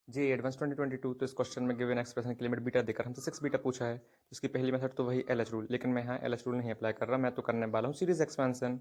जी advance 2022 तो इस question में गिवन एक्सप्रेशन की लिमिट बीटा देकर हमसे 6 बीटा पूछा है। इसकी पहली मेथड तो वही एल एच रूल, लेकिन मैं यहाँ एल एच रूल नहीं अप्लाई कर रहा, मैं तो करने वाला हूँ सीरीज एक्सपेंशन।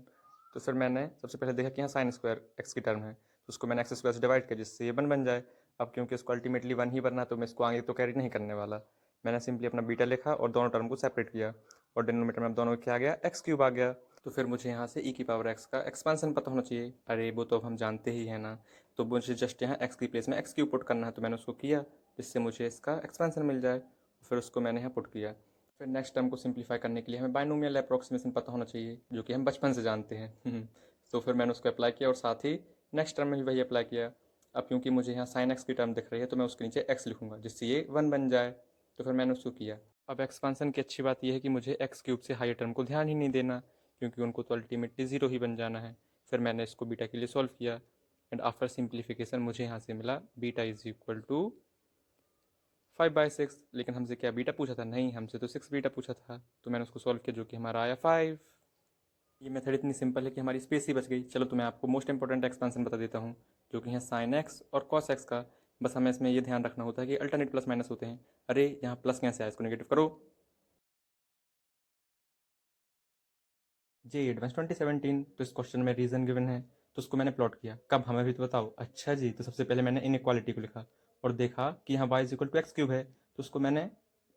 तो फिर मैंने सबसे पहले देखा कि यहाँ साइन स्क्वायर एक्स की टर्म है, तो उसको मैंने एक्स स्क्वायर से डिवाइड किया जिससे ये वन बन जाए। अब क्योंकि इसको अल्टीमेटली वन ही बनना है तो मैं इसको आगे तो कैरी नहीं करने वाला। मैंने सिंपली अपना बीटा लिखा और दोनों टर्म को सेपरेट किया और डिनोमीटर में अब दोनों क्या आ गया, एक्स क्यूब आ गया। तो फिर मुझे यहाँ से ई की पावर एक्स का एक्सपांसन पता होना चाहिए। अरे वो तो अब हम जानते ही हैं ना। तो मुझे जस्ट यहाँ एक्स की प्लेस में एक्स क्यूब पुट करना है, तो मैंने उसको किया जिससे मुझे इसका एक्सपेंशन मिल जाए। फिर उसको मैंने यहाँ पुट किया। फिर नेक्स्ट टर्म को सिंप्लीफाई करने के लिए हमें बाइनोमियल अप्रोक्सीमेशन पता होना चाहिए, जो कि हम बचपन से जानते हैं। तो फिर मैंने उसको अप्लाई किया और साथ ही नेक्स्ट टर्म में भी वही अप्लाई किया। अब क्योंकि मुझे यहाँ साइन एक्स की टर्म दिख रही है तो मैं उसके नीचे एक्स लिखूंगा जिससे ये वन बन जाए। तो फिर मैंने उसको किया। अब एक्सपांसन की अच्छी बात यह है कि मुझे एक्स क्यूब से हायर टर्म को ध्यान ही नहीं देना, क्योंकि उनको तो अल्टीमेटली ज़ीरो ही बन जाना है। फिर मैंने इसको बीटा के लिए सॉल्व किया एंड आफ्टर सिंप्लीफिकेशन मुझे यहाँ से मिला बीटा इज इक्वल टू 5/6। लेकिन हमसे क्या बीटा पूछा था? नहीं, हमसे तो 6 बीटा पूछा था। तो मैंने उसको सॉल्व किया जो कि हमारा आया 5। ये मेथड इतनी सिंपल है कि हमारी स्पेस ही बच गई। चलो तो मैं आपको मोस्ट इंपॉर्टेंट एक्सपेंशन बता देता हूँ, जो कि है साइन एक्स और कॉस एक्स का। बस हमें इसमें ये ध्यान रखना होता है कि अल्टरनेट प्लस माइनस होते हैं। अरे यहाँ प्लस कैसे आया, इसको नेगेटिव करो। जी एडवांस 2017 तो इस क्वेश्चन में रीजन गिवन है, तो उसको मैंने प्लॉट किया। कब, हमें भी तो बताओ। अच्छा जी, तो सबसे पहले मैंने इनइक्वालिटी को लिखा और देखा कि यहाँ y is equal to x cube है, तो उसको मैंने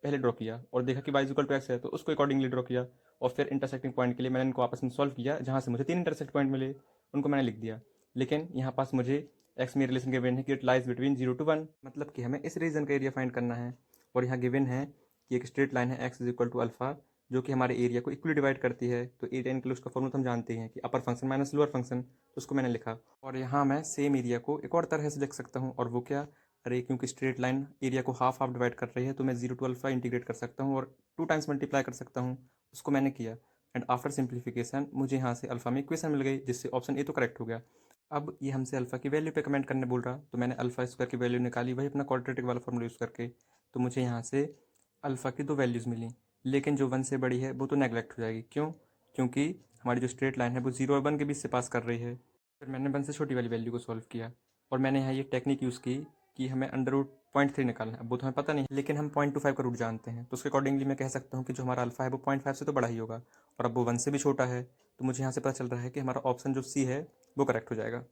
पहले ड्रॉ किया और देखा कि y is equal to x है तो उसको अकॉर्डिंगली ड्रॉ किया। और फिर इंटरसेक्टिंग पॉइंट के लिए मैंने इनको आपस में सॉल्व किया, जहाँ से मुझे 3 इंटरसेक्ट पॉइंट मिले उनको मैंने लिख दिया। लेकिन यहाँ पास मुझे एक्स में रिलेशन गिवन है कि इट लाइज बिटवीन 0 to 1, मतलब कि हमें इस रीजन का एरिया फाइंड करना है। और यहाँ गिवन है कि एक स्ट्रेट लाइन है x is equal to alpha, जो कि हमारे एरिया को इक्वली डिवाइड करती है। तो एरिया इनक्लूड उसका फॉर्मूला हम जानते हैं कि अपर फंक्शन माइनस लोअर फंक्शन, तो उसको मैंने लिखा। और यहाँ मैं सेम एरिया को एक और तरह से लिख सकता हूँ, और वो क्या? अरे क्योंकि स्ट्रेट लाइन एरिया को हाफ हाफ डिवाइड कर रही है तो मैं 0 to अल्फा इंटीग्रेट कर सकता हूँ और 2 टाइम्स मल्टीप्लाई कर सकता हूँ। उसको मैंने किया एंड आफ्टर सिंप्लीफिकेशन मुझे यहाँ से अल्फा में इक्वेशन मिल गई, जिससे ऑप्शन ए तो करेक्ट हो गया। अब ये हमसे अल्फा की वैल्यू पे कमेंट करने बोल रहा, तो मैंने अल्फा स्क्वायर की वैल्यू निकाली वही अपना क्वाड्रेटिक वाला फॉर्मूला यूज़ करके। तो मुझे यहाँ से अल्फ़ा की दो वैल्यूज़ मिली, लेकिन जो वन से बड़ी है वो तो नेगलेक्ट हो जाएगी। क्यों? क्योंकि हमारी जो स्ट्रेट लाइन है वो 0 और 1 के बीच से पास कर रही है। फिर मैंने 1 से छोटी वाली वैल्यू को सॉल्व किया और मैंने यहाँ ये टेक्निक यूज़ की कि हमें अंडर रूट 0.3 निकालना है। अब वो तो हमें पता नहीं, लेकिन हम 0.25 का रूट जानते हैं, तो उसके अकॉर्डिंगली मैं कह सकता हूँ कि जो हमारा अल्फ़ा है वो 0.5 से तो बड़ा ही होगा, और अब वो 1 से भी छोटा है। तो मुझे यहाँ से पता चल रहा है कि हमारा ऑप्शन जो सी है वो करेक्ट हो जाएगा।